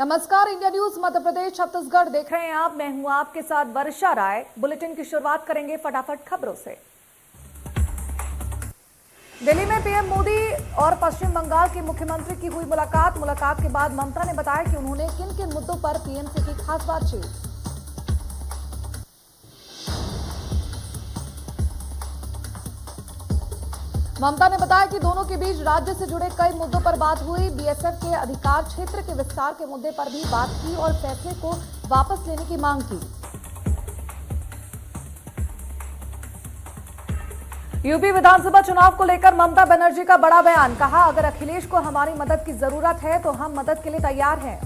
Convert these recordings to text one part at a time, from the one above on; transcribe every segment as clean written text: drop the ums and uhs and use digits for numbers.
नमस्कार, India news Madhya Pradesh Chhattisgarh देख रहे हैं आप। मैं हूं आपके साथ वर्षा राय। बुलेटिन की शुरुआत करेंगे फटाफट खबरों से। दिल्ली में पीएम मोदी और पश्चिम बंगाल के मुख्यमंत्री की हुई मुलाकात के बाद ममता ने बताया कि उन्होंने किन किन मुद्दों पर पीएम से की खास बातचीत। ममता ने बताया कि दोनों के बीच राज्य से जुड़े कई मुद्दों पर बात हुई। बीएसएफ के अधिकार क्षेत्र के विस्तार के मुद्दे पर भी बात की और फैसले को वापस लेने की मांग की। यूपी विधानसभा चुनाव को लेकर ममता बनर्जी का बड़ा बयान। कहा, अगर अखिलेश को हमारी मदद की जरूरत है तो हम मदद के लिए तैयार हैं।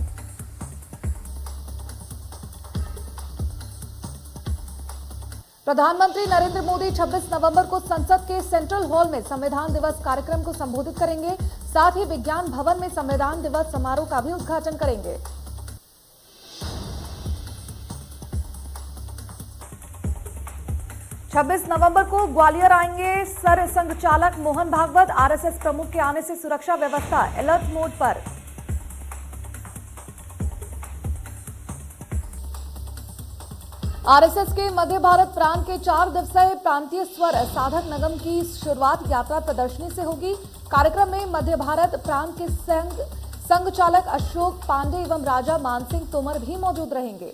प्रधानमंत्री नरेंद्र मोदी 26 नवंबर को संसद के सेंट्रल हॉल में संविधान दिवस कार्यक्रम को संबोधित करेंगे। साथ ही विज्ञान भवन में संविधान दिवस समारोह का भी उद्घाटन करेंगे। छब्बीस नवंबर को ग्वालियर आएंगे सरसंघ चालक मोहन भागवत। आरएसएस प्रमुख के आने से सुरक्षा व्यवस्था अलर्ट मोड पर। आरएसएस के मध्य भारत प्रांत के 4 दिवसीय प्रांतीय स्वर साधक निगम की शुरुआत यात्रा प्रदर्शनी से होगी। कार्यक्रम में मध्य भारत प्रांत के संघ चालक अशोक पांडे एवं राजा मानसिंह तोमर भी मौजूद रहेंगे।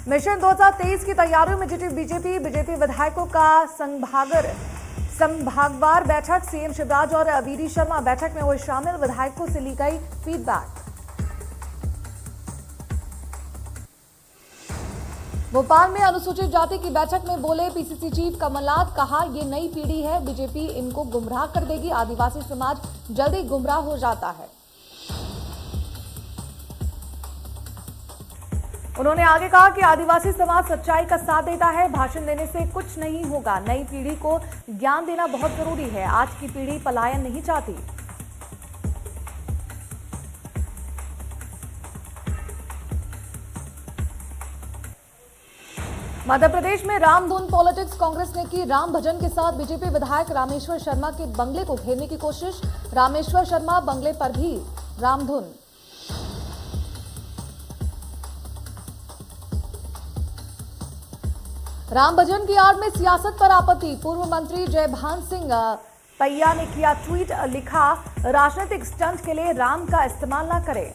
मिशन 2023 की तैयारियों में जुटी बीजेपी विधायकों का संभागवार बैठक। सीएम शिवराज और वीडी शर्मा बैठक में हुए शामिल। विधायकों से ली गई फीडबैक। भोपाल में अनुसूचित जाति की बैठक में बोले पीसीसी चीफ कमलनाथ। कहा, ये नई पीढ़ी है, बीजेपी इनको गुमराह कर देगी। आदिवासी समाज जल्दी गुमराह हो जाता है। उन्होंने आगे कहा कि आदिवासी समाज सच्चाई का साथ देता है। भाषण देने से कुछ नहीं होगा, नई पीढ़ी को ज्ञान देना बहुत जरूरी है। आज की पीढ़ी पलायन नहीं चाहती। मध्य प्रदेश में रामधुन पॉलिटिक्स। कांग्रेस ने की राम भजन के साथ बीजेपी विधायक रामेश्वर शर्मा के बंगले को घेरने की कोशिश। रामेश्वर शर्मा बंगले पर भी रामधुन। राम भजन की आड़ में सियासत पर आपत्ति। पूर्व मंत्री जयभान सिंह पैया ने किया ट्वीट। लिखा, राजनीतिक स्टंट के लिए राम का इस्तेमाल न करें।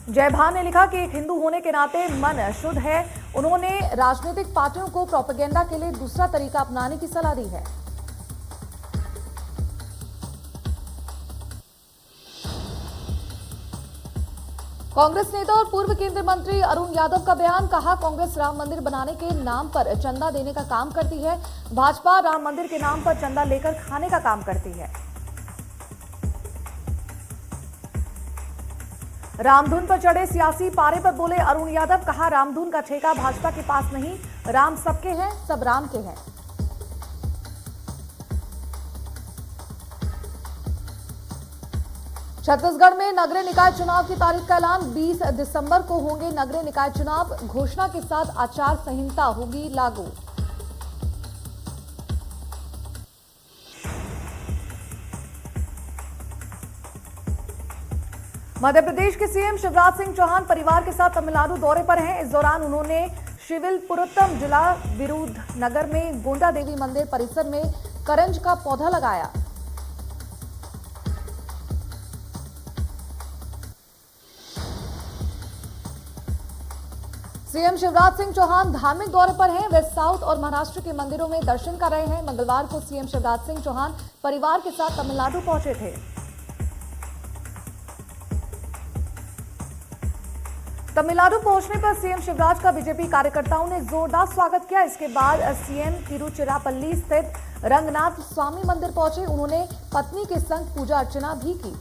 जयभान ने लिखा कि एक हिंदू होने के नाते मन शुद्ध है। उन्होंने राजनीतिक पार्टियों को प्रोपेगेंडा के लिए दूसरा तरीका अपनाने की सलाह दी है। कांग्रेस नेता और पूर्व केंद्रीय मंत्री अरुण यादव का बयान। कहा, कांग्रेस राम मंदिर बनाने के नाम पर चंदा देने का काम करती है। भाजपा राम मंदिर के नाम पर चंदा लेकर खाने का काम करती है। रामधुन पर चढ़े सियासी पारे पर बोले अरुण यादव। कहा, रामधुन का ठेका भाजपा के पास नहीं, राम सबके हैं, सब राम के हैं। छत्तीसगढ़ में नगरीय निकाय चुनाव की तारीख का ऐलान। 20 दिसंबर को होंगे नगरीय निकाय चुनाव। घोषणा के साथ आचार संहिता होगी लागू। मध्य प्रदेश के सीएम शिवराज सिंह चौहान परिवार के साथ तमिलनाडु दौरे पर हैं। इस दौरान उन्होंने शिविलपुरत्तम जिला विरुधनगर में गोंडा देवी मंदिर परिसर में करंज का पौधा लगाया। सीएम शिवराज सिंह चौहान धार्मिक दौरे पर हैं। वे साउथ और महाराष्ट्र के मंदिरों में दर्शन कर रहे हैं। मंगलवार को सीएम शिवराज सिंह चौहान परिवार के साथ तमिलनाडु पहुंचे थे। तमिलनाडु पहुंचने पर सीएम शिवराज का बीजेपी कार्यकर्ताओं ने जोरदार स्वागत किया। इसके बाद सीएम तिरुचिरापल्ली स्थित रंगनाथ स्वामी मंदिर पहुंचे। उन्होंने पत्नी के संग पूजा अर्चना भी की।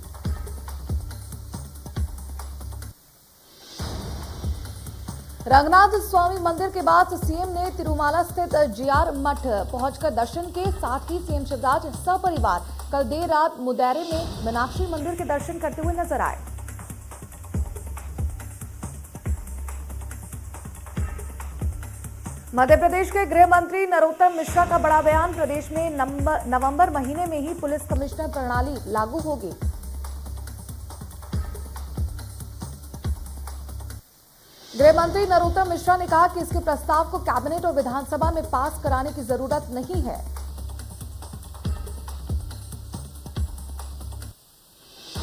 रंगनाथ स्वामी मंदिर के बाद सीएम ने तिरुमाला स्थित जीआर मठ पहुंचकर दर्शन के। साथ ही सीएम शिवराज सपरिवार कल देर रात मुदैरे में मीनाक्षी मंदिर के दर्शन करते हुए नजर आए। मध्य प्रदेश के गृह मंत्री नरोत्तम मिश्रा का बड़ा बयान। प्रदेश में नवंबर महीने में ही पुलिस कमिश्नर प्रणाली लागू होगी। गृह मंत्री नरोत्तम मिश्रा ने कहा कि इसके प्रस्ताव को कैबिनेट और विधानसभा में पास कराने की जरूरत नहीं है।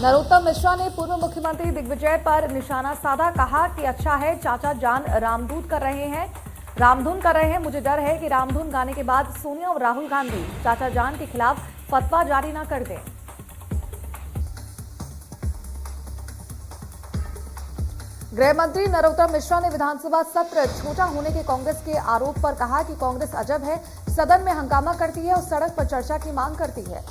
नरोत्तम मिश्रा ने पूर्व मुख्यमंत्री दिग्विजय पर निशाना साधा। कहा कि अच्छा है चाचा जान रामधुन कर रहे हैं। मुझे डर है कि रामधुन गाने के बाद सोनिया और राहुल गांधी चाचा जान के खिलाफ फतवा जारी न कर दें। गृह मंत्री नरोत्तम मिश्रा ने विधानसभा सत्र छोटा होने के कांग्रेस के आरोप पर कहा कि कांग्रेस अजब है, सदन में हंगामा करती है और सड़क पर चर्चा की मांग करती है।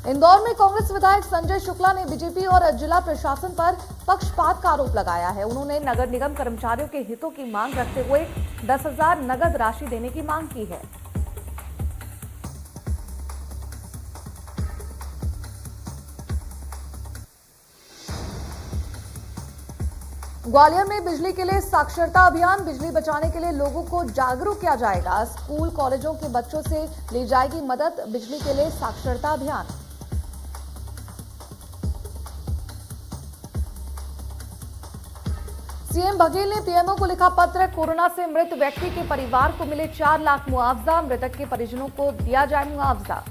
इंदौर में कांग्रेस विधायक संजय शुक्ला ने बीजेपी और जिला प्रशासन पर पक्षपात का आरोप लगाया है। उन्होंने नगर निगम कर्मचारियों के हितों की मांग रखते हुए 10,000 नगद राशि देने की मांग की है। ग्वालियर में बिजली के लिए साक्षरता अभियान। बिजली बचाने के लिए लोगों को जागरूक किया जाएगा। स्कूल कॉलेजों के बच्चों से ली जाएगी मदद। बिजली के लिए साक्षरता अभियान। सीएम बघेल ने पीएमओ को लिखा पत्र। कोरोना से मृत व्यक्ति के परिवार को मिले 4 लाख मुआवजा। मृतक के परिजनों को दिया जाए मुआवजा।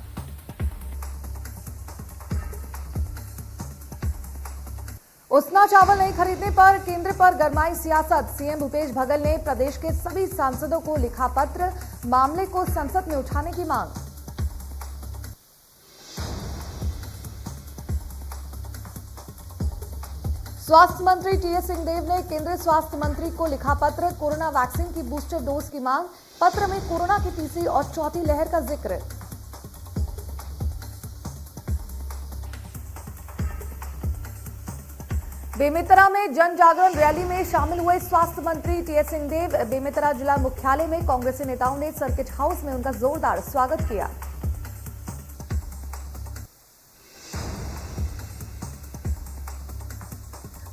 उसना चावल नहीं खरीदने पर केंद्र पर गरमाई सियासत। सीएम भूपेश बघेल ने प्रदेश के सभी सांसदों को लिखा पत्र। मामले को संसद में उठाने की मांग। स्वास्थ्य मंत्री टीएस सिंहदेव ने केंद्रीय स्वास्थ्य मंत्री को लिखा पत्र। कोरोना वैक्सीन की बूस्टर डोज की मांग। पत्र में कोरोना की तीसरी और चौथी लहर का जिक्र। बेमेतरा में जन जागरण रैली में शामिल हुए स्वास्थ्य मंत्री टीएस सिंहदेव। बेमेतरा जिला मुख्यालय में कांग्रेसी नेताओं ने सर्किट हाउस में उनका जोरदार स्वागत किया।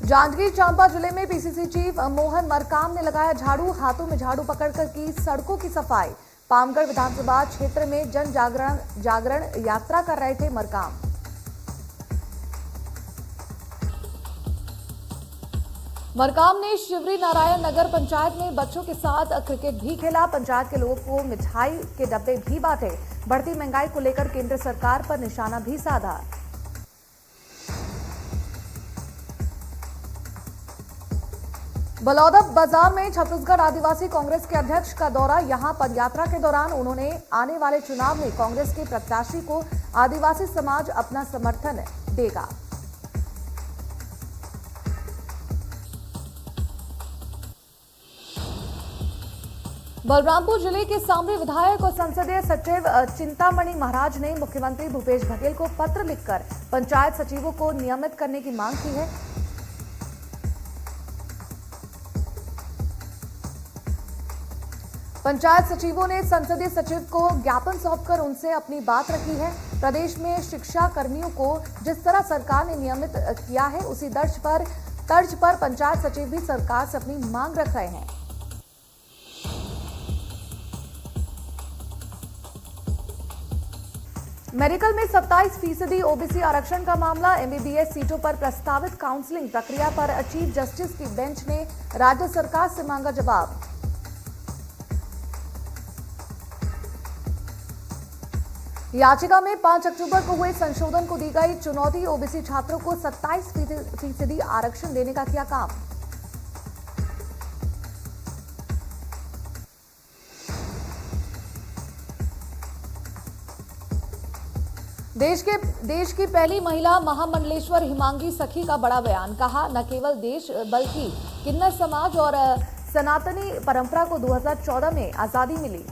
जांजगीर चांपा जिले में पीसीसी चीफ मोहन मरकाम ने लगाया झाड़ू। हाथों में झाड़ू पकड़कर की सड़कों की सफाई। पामगढ़ विधानसभा क्षेत्र में जन जागरण यात्रा कर रहे थे मरकाम। मरकाम ने शिवरी नारायण नगर पंचायत में बच्चों के साथ क्रिकेट भी खेला। पंचायत के लोगों को मिठाई के डब्बे भी बांटे। बढ़ती महंगाई को लेकर केंद्र सरकार पर निशाना भी साधा। बलौदा बाजार में छत्तीसगढ़ आदिवासी कांग्रेस के अध्यक्ष का दौरा। यहां पदयात्रा के दौरान उन्होंने आने वाले चुनाव में कांग्रेस के प्रत्याशी को आदिवासी समाज अपना समर्थन देगा। बलरामपुर जिले के सामरी विधायक और संसदीय सचिव चिंतामणि महाराज ने मुख्यमंत्री भूपेश बघेल को पत्र लिखकर पंचायत सचिवों को नियमित करने की मांग की है। पंचायत सचिवों ने संसदीय सचिव को ज्ञापन सौंपकर उनसे अपनी बात रखी है। प्रदेश में शिक्षा कर्मियों को जिस तरह सरकार ने नियमित किया है उसी तर्ज पर पंचायत सचिव भी सरकार से अपनी मांग रख रहे हैं। मेडिकल में 27% ओबीसी आरक्षण का मामला। एमबीबीएस सीटों पर प्रस्तावित काउंसलिंग प्रक्रिया पर चीफ जस्टिस की बेंच ने राज्य सरकार से मांगा जवाब। याचिका में 5 अक्टूबर को हुए संशोधन को दी गई चुनौती। ओबीसी छात्रों को 27% आरक्षण देने का किया काम। देश की पहली महिला महामंडलेश्वर हिमांगी सखी का बड़ा बयान। कहा न केवल देश बल्कि किन्नर समाज और सनातनी परंपरा को 2014 में आजादी मिली।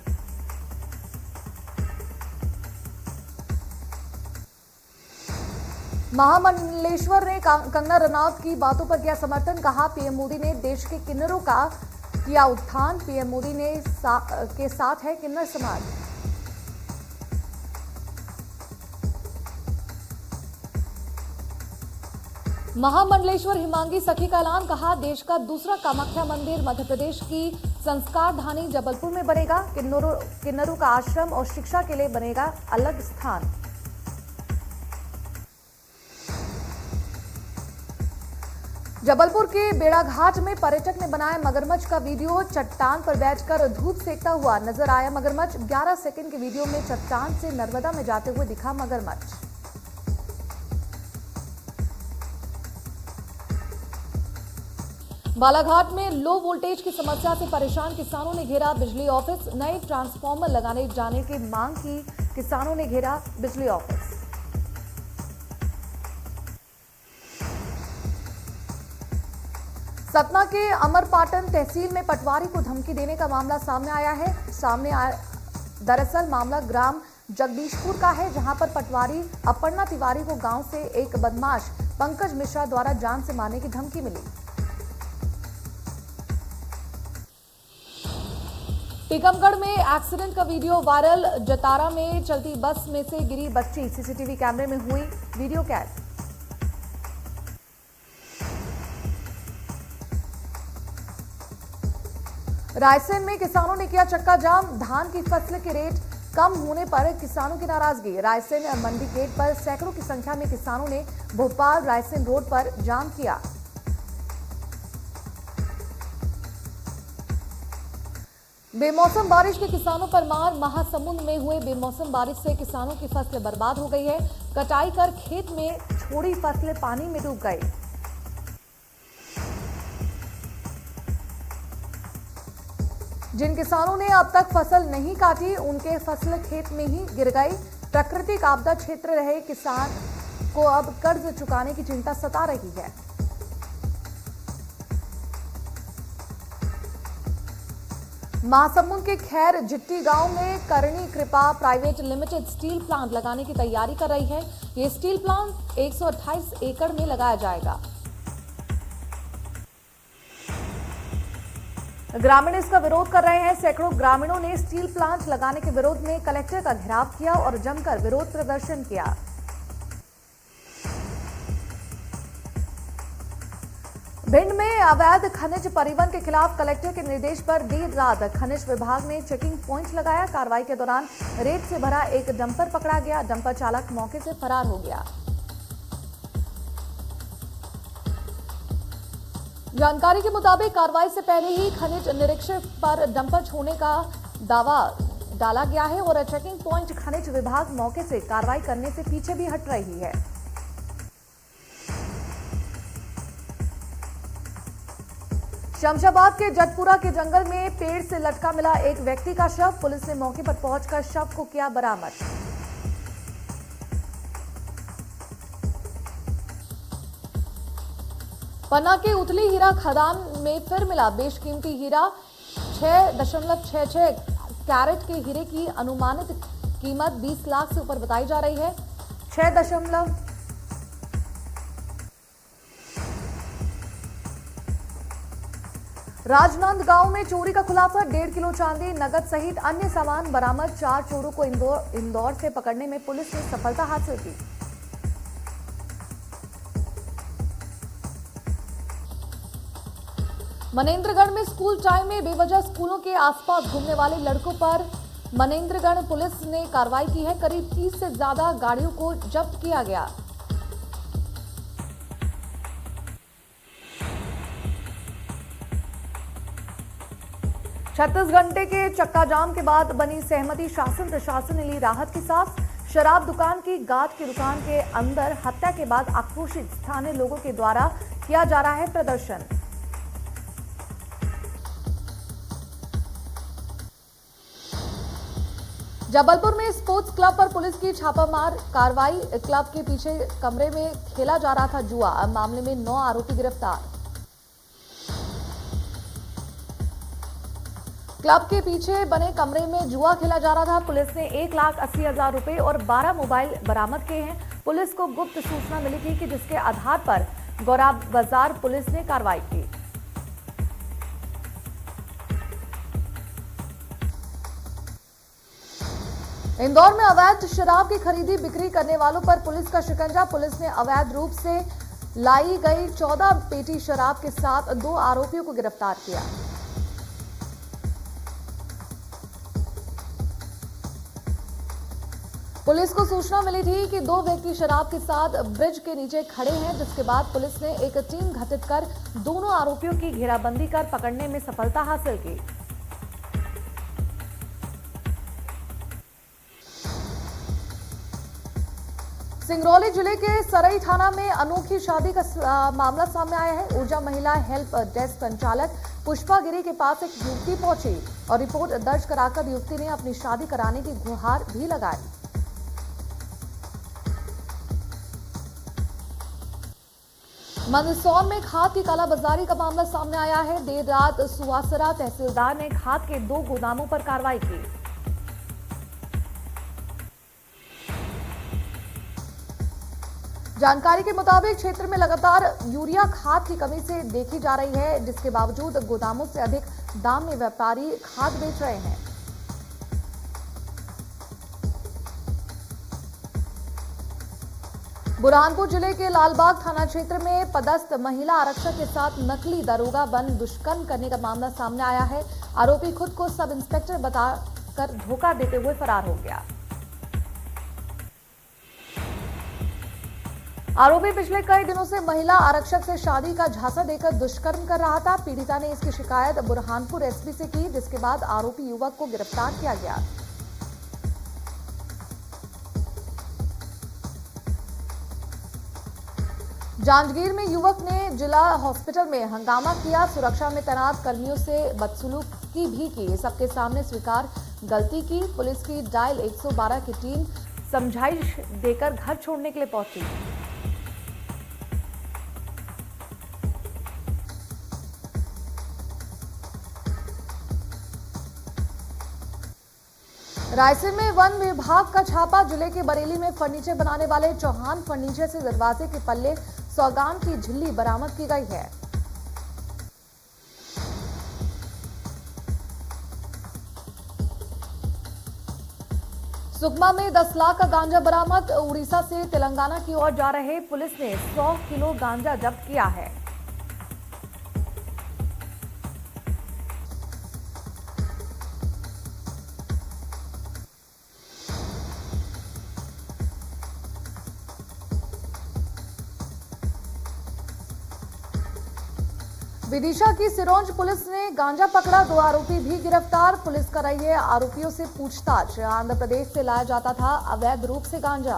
महामंडलेश्वर ने कंगना रनौत की बातों पर किया समर्थन। कहा पीएम मोदी ने देश के किन्नरों का किया उत्थान। पीएम मोदी ने के साथ है किन्नर समाज। महामंडलेश्वर हिमांगी सखी का ऐलान, कहा देश का दूसरा कामाख्या मंदिर मध्य प्रदेश की संस्कार धानी जबलपुर में बनेगा। किन्नरों का आश्रम और शिक्षा के लिए बनेगा अलग स्थान। जबलपुर के बेड़ाघाट में पर्यटक ने बनाया मगरमच्छ का वीडियो। चट्टान पर बैठकर धूप सेकता हुआ नजर आया मगरमच्छ। 11 सेकंड के वीडियो में चट्टान से नर्मदा में जाते हुए दिखा मगरमच्छ। बालाघाट में लो वोल्टेज की समस्या से परेशान किसानों ने घेरा बिजली ऑफिस। नए ट्रांसफार्मर लगाने जाने की मांग की, किसानों ने घेरा बिजली ऑफिस। सतना के अमरपाटन तहसील में पटवारी को धमकी देने का मामला सामने आया है। दरअसल मामला ग्राम जगदीशपुर का है, जहां पर पटवारी अपर्णा तिवारी को गांव से एक बदमाश पंकज मिश्रा द्वारा जान से मारने की धमकी मिली। टीकमगढ़ में एक्सीडेंट का वीडियो वायरल। जतारा में चलती बस में से गिरी बच्ची, सीसीटीवी कैमरे में हुई वीडियो कैद। रायसेन में किसानों ने किया चक्का जाम। धान की फसल के रेट कम होने पर किसानों की नाराजगी। रायसेन मंडी गेट पर सैकड़ों की संख्या में किसानों ने भोपाल रायसेन रोड पर जाम किया। बेमौसम बारिश के किसानों पर मार। महासमुंद में हुए बेमौसम बारिश से किसानों की फसल बर्बाद हो गई है। कटाई कर खेत में छोड़ी फसलें पानी में डूब गई। जिन किसानों ने अब तक फसल नहीं काटी, उनके फसल खेत में ही गिर गई। प्राकृतिक आपदा क्षेत्र रहे किसान को अब कर्ज चुकाने की चिंता सता रही है। महासमुंद के खैर जिट्टी गांव में करणी कृपा प्राइवेट लिमिटेड स्टील प्लांट लगाने की तैयारी कर रही है। ये स्टील प्लांट 128 एकड़ में लगाया जाएगा। ग्रामीण इसका विरोध कर रहे हैं। सैकड़ों ग्रामीणों ने स्टील प्लांट लगाने के विरोध में कलेक्टर का घेराव किया और जमकर विरोध प्रदर्शन किया। भिंड में अवैध खनिज परिवहन के खिलाफ कलेक्टर के निर्देश पर देर रात खनिज विभाग ने चेकिंग पॉइंट लगाया। कार्रवाई के दौरान रेत से भरा एक डंपर पकड़ा गया। डंपर चालक मौके से फरार हो गया। जानकारी के मुताबिक कार्रवाई से पहले ही खनिज निरीक्षक पर डंपर छोड़ने का दावा डाला गया है और चेकिंग पॉइंट खनिज विभाग मौके से कार्रवाई करने से पीछे भी हट रही है। शमशाबाद के जटपुरा के जंगल में पेड़ से लटका मिला एक व्यक्ति का शव। पुलिस ने मौके पर पहुंचकर शव को किया बरामद। पन्ना के उथली हीरा खदान में फिर मिला बेशकीमती हीरा। 6.66 कैरेट के हीरे की अनुमानित कीमत 20 लाख से ऊपर बताई जा रही है। राजनांदगांव में चोरी का खुलासा। 1.5 किलो चांदी, नगद सहित अन्य सामान बरामद। 4 चोरों को इंदौर से पकड़ने में पुलिस ने सफलता हासिल की। मनेंद्रगढ़ में स्कूल टाइम में बेवजह स्कूलों के आसपास घूमने वाले लड़कों पर मनेंद्रगढ़ पुलिस ने कार्रवाई की है। करीब 30 से ज्यादा गाड़ियों को जब्त किया गया। छत्तीस घंटे के चक्का जाम के बाद बनी सहमति। शासन प्रशासन ने ली राहत की सांस। शराब दुकान की गाद की दुकान के अंदर हत्या के बाद आक्रोशित स्थानीय लोगों के द्वारा किया जा रहा है प्रदर्शन। जबलपुर में स्पोर्ट्स क्लब पर पुलिस की छापामार कार्रवाई। क्लब के पीछे कमरे में खेला जा रहा था जुआ। मामले में 9 आरोपी गिरफ्तार। क्लब के पीछे बने कमरे में जुआ खेला जा रहा था। पुलिस ने 1,80,000 रुपए और 12 मोबाइल बरामद किए हैं। पुलिस को गुप्त सूचना मिली थी कि जिसके आधार पर गौरा बाजार पुलिस ने कार्रवाई की। इंदौर में अवैध शराब की खरीदी बिक्री करने वालों पर पुलिस का शिकंजा। पुलिस ने अवैध रूप से लाई गई 14 पेटी शराब के साथ 2 आरोपियों को गिरफ्तार किया। पुलिस को सूचना मिली थी कि 2 व्यक्ति शराब के साथ ब्रिज के नीचे खड़े हैं, जिसके बाद पुलिस ने एक टीम गठित कर दोनों आरोपियों की घेराबंदी कर पकड़ने में सफलता हासिल की। सिंगरौली जिले के सरई थाना में अनोखी शादी का मामला सामने आया है। ऊर्जा महिला हेल्प डेस्क संचालक पुष्पा गिरी के पास एक युवती पहुंची और रिपोर्ट दर्ज कराकर युवती ने अपनी शादी कराने की गुहार भी लगाई। मंदसौर में खाद की कालाबाजारी का मामला सामने आया है। देर रात सुवासरा तहसीलदार ने खाद के 2 गोदामों पर कार्रवाई की। जानकारी के मुताबिक क्षेत्र में लगातार यूरिया खाद की कमी से देखी जा रही है, जिसके बावजूद गोदामों से अधिक दाम में व्यापारी खाद बेच रहे हैं। बुरहानपुर जिले के लालबाग थाना क्षेत्र में पदस्थ महिला आरक्षक के साथ नकली दरोगा बन दुष्कर्म करने का मामला सामने आया है। आरोपी खुद को सब इंस्पेक्टर बताकर धोखा देते हुए फरार हो गया। आरोपी पिछले कई दिनों से महिला आरक्षक से शादी का झांसा देकर दुष्कर्म कर रहा था। पीड़िता ने इसकी शिकायत बुरहानपुर एसपी से की, जिसके बाद आरोपी युवक को गिरफ्तार किया गया। जांजगीर में युवक ने जिला हॉस्पिटल में हंगामा किया, सुरक्षा में तैनात कर्मियों से बदसलूकी भी की, सबके सामने स्वीकार गलती की। पुलिस की डायल 112 की टीम समझाइश देकर घर छोड़ने के लिए पहुंची। रायसेन में वन विभाग का छापा। जिले के बरेली में फर्नीचर बनाने वाले चौहान फर्नीचर से दरवाजे के पल्ले सौगान की झिल्ली बरामद की गई है। सुकमा में 10 लाख का गांजा बरामद। उड़ीसा से तेलंगाना की ओर जा रहे पुलिस ने 100 किलो गांजा जब्त किया है। विदिशा की सिरोंज पुलिस ने गांजा पकड़ा, 2 आरोपी भी गिरफ्तार। पुलिस कर रही है आरोपियों से पूछताछ। आंध्र प्रदेश से लाया जाता था अवैध रूप से गांजा।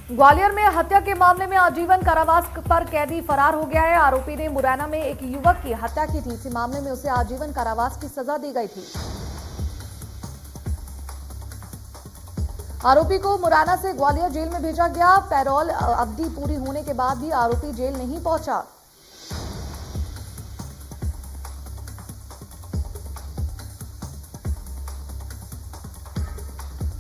ग्वालियर में हत्या के मामले में आजीवन कारावास पर कैदी फरार हो गया है। आरोपी ने मुरैना में एक युवक की हत्या की थी। इसी मामले में उसे आजीवन कारावास की सजा दी गई थी। आरोपी को मुरैना से ग्वालियर जेल में भेजा गया। पैरोल अवधि पूरी होने के बाद भी आरोपी जेल नहीं पहुंचा।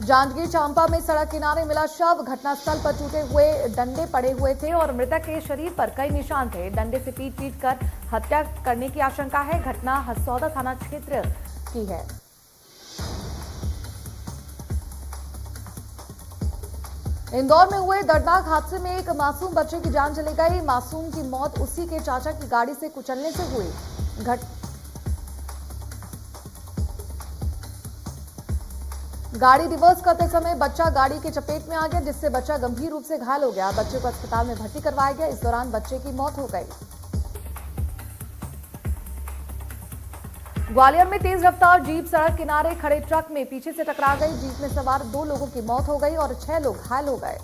जांजगीर चांपा में सड़क किनारे मिला शव। घटनास्थल पर टूटे हुए डंडे पड़े हुए थे और मृतक के शरीर पर कई निशान थे। डंडे से पीट कर हत्या करने की आशंका है। घटना हसौदा थाना क्षेत्र की है। इंदौर में हुए दर्दनाक हादसे में एक मासूम बच्चे की जान चली गई। मासूम की मौत उसी के चाचा की गाड़ी से कुचलने से हुई। गाड़ी रिवर्स करते समय बच्चा गाड़ी के चपेट में आ गया, जिससे बच्चा गंभीर रूप से घायल हो गया। बच्चे को अस्पताल में भर्ती करवाया गया। इस दौरान बच्चे की मौत हो गई। ग्वालियर में तेज रफ्तार जीप सड़क किनारे खड़े ट्रक में पीछे से टकरा गई। जीप में सवार 2 लोगों की मौत हो गई और 6 लोग घायल हो गए।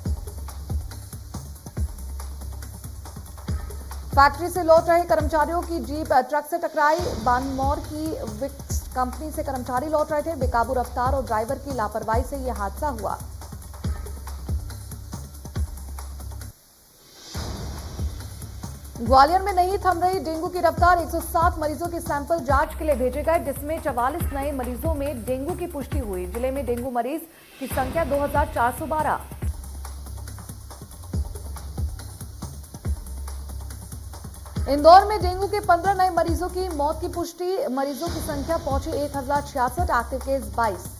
फैक्ट्री से लौट रहे कर्मचारियों की जीप ट्रक से टकराई। बानमौर की विक्स कंपनी से कर्मचारी लौट रहे थे। बेकाबू रफ्तार और ड्राइवर की लापरवाही से यह हादसा हुआ। ग्वालियर में नहीं थम रही डेंगू की रफ्तार। 107 मरीजों के सैंपल जांच के लिए भेजे गए, जिसमें 44 नए मरीजों में डेंगू की पुष्टि हुई। जिले में डेंगू मरीज की संख्या 2412। इंदौर में डेंगू के 15 नए मरीजों की मौत की पुष्टि। मरीजों की संख्या पहुंची 1066। Active case 22।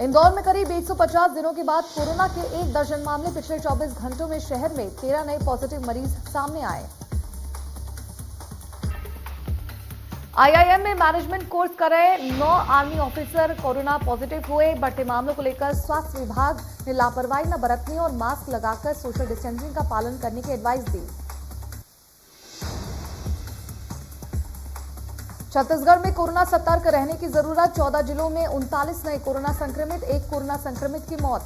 इंदौर में करीब 150 दिनों के बाद कोरोना के 1 दर्जन मामले पिछले 24 घंटों में शहर में 13 नए पॉजिटिव मरीज सामने आए। आईआईएम में मैनेजमेंट कोर्स कर रहे 9 आर्मी ऑफिसर कोरोना पॉजिटिव हुए। बढ़ते मामलों को लेकर स्वास्थ्य विभाग ने लापरवाही न बरतने और मास्क लगाकर सोशल डिस्टेंसिंग का पालन करने की एडवाइस दी। छत्तीसगढ़ में कोरोना सतर्क रहने की जरूरत। 14 जिलों में 39 नए कोरोना संक्रमित, 1 कोरोना संक्रमित की मौत।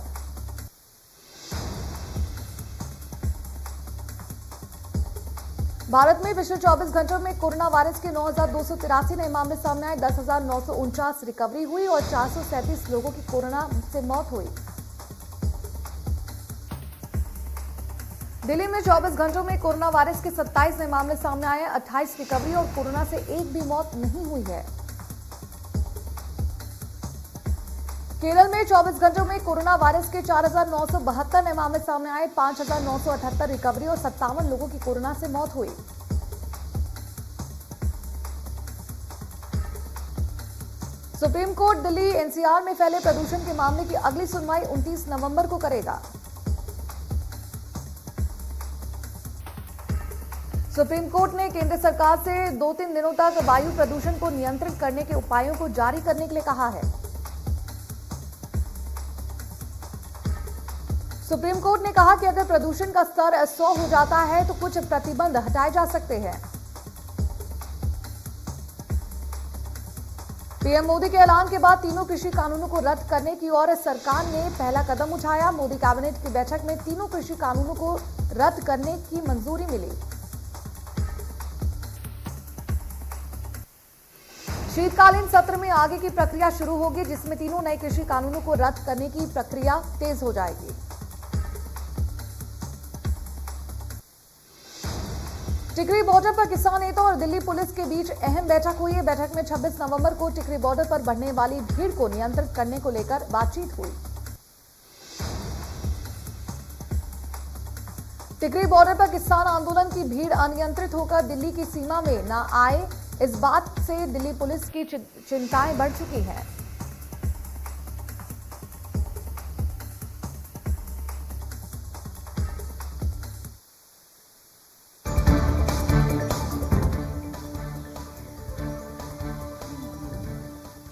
भारत में पिछले 24 घंटों में कोरोना वायरस के 9,283 नए मामले सामने आए। 10,949 रिकवरी हुई और 437 लोगों की कोरोना से मौत हुई। दिल्ली में 24 घंटों में कोरोना वायरस के 27 नए मामले सामने आए। 28 रिकवरी और कोरोना से एक भी मौत नहीं हुई है। केरल में 24 घंटों में कोरोना वायरस के 4,972 नए मामले सामने आए। 5,978 रिकवरी और 57 लोगों की कोरोना से मौत हुई। सुप्रीम कोर्ट दिल्ली एनसीआर में फैले प्रदूषण के मामले की अगली सुनवाई 29 नवंबर को करेगा। सुप्रीम कोर्ट ने केंद्र सरकार से 2-3 दिनों तक वायु प्रदूषण को नियंत्रित करने के उपायों को जारी करने के लिए कहा है। सुप्रीम कोर्ट ने कहा कि अगर प्रदूषण का स्तर 100 हो जाता है तो कुछ प्रतिबंध हटाए जा सकते हैं। पीएम मोदी के ऐलान के बाद तीनों कृषि कानूनों को रद्द करने की ओर सरकार ने पहला कदम उठाया। मोदी कैबिनेट की बैठक में तीनों कृषि कानूनों को रद्द करने की मंजूरी मिली। शीतकालीन सत्र में आगे की प्रक्रिया शुरू होगी, जिसमें तीनों नए कृषि कानूनों को रद्द करने की प्रक्रिया तेज हो जाएगी। टिकरी बॉर्डर पर किसान नेता और दिल्ली पुलिस के बीच अहम बैठक हुई है। बैठक में 26 नवंबर को टिकरी बॉर्डर पर बढ़ने वाली भीड़ को नियंत्रित करने को लेकर बातचीत हुई। टिकरी बॉर्डर पर किसान आंदोलन की भीड़ अनियंत्रित होकर दिल्ली की सीमा में न आए, इस बात से दिल्ली पुलिस की चिंताएं बढ़ चुकी हैं।